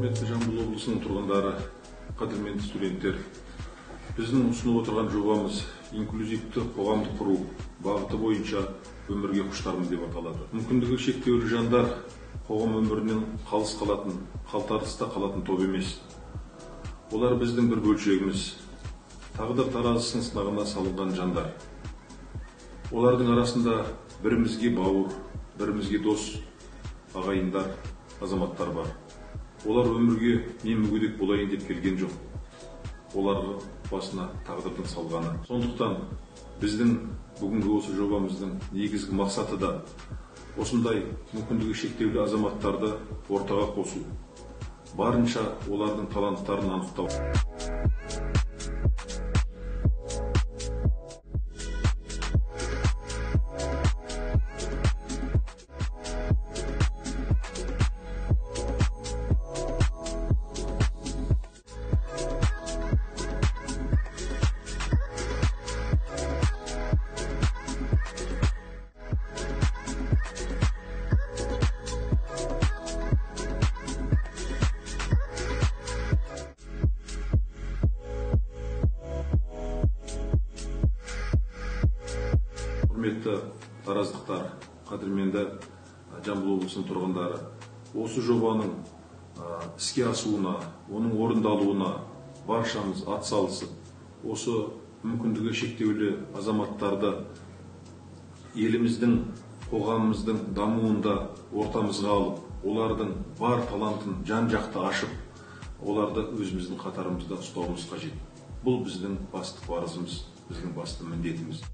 Құрметті Жамбыл облысының тұрғындары, қадірменді студенттер, біздің ұсынып отырған жобамыз инклюзивті қоғамды құру бағыты бойынша өмірге құштармын деп аталады. Мүмкіндігі шектеулі жандар қоғам өмірінен қалыс қалатын, қалтарыста қалатын топ емес. Олар біздің бір бөлшегіміз, тағдыр таразысының сынағына салынған жандар. Олардың арасында бірімізге бауыр, бірімізге дос, ағайындар, азаматтар бар. Олар өмірге мен мүгедек болайын деп келген жоқ. Оларға басына тағдырдың салғаны. Сондықтан біздің бүгінгі осы жобамыздың негізгі мақсаты да осындай мүмкіндігі шектеулі азаматтарды ортаға қосу, барынша олардың таланттарын анықтау. Құрметті тараздықтар, қадірменді Жамбыл облысының тұрғындары, осы жобаның іске асуына, оның орындалуына баршамыз атсалысып, осы мүмкіндігі шектеулі азаматтарды еліміздің, қоғамымыздың дамуында ортамызға алып, олардың бар талантын жан-жақты ашып, оларды өзіміздің қатарымызда ұстауымыз қажет. Бұл біздің басты парызымыз, біздің басты міндетіміз.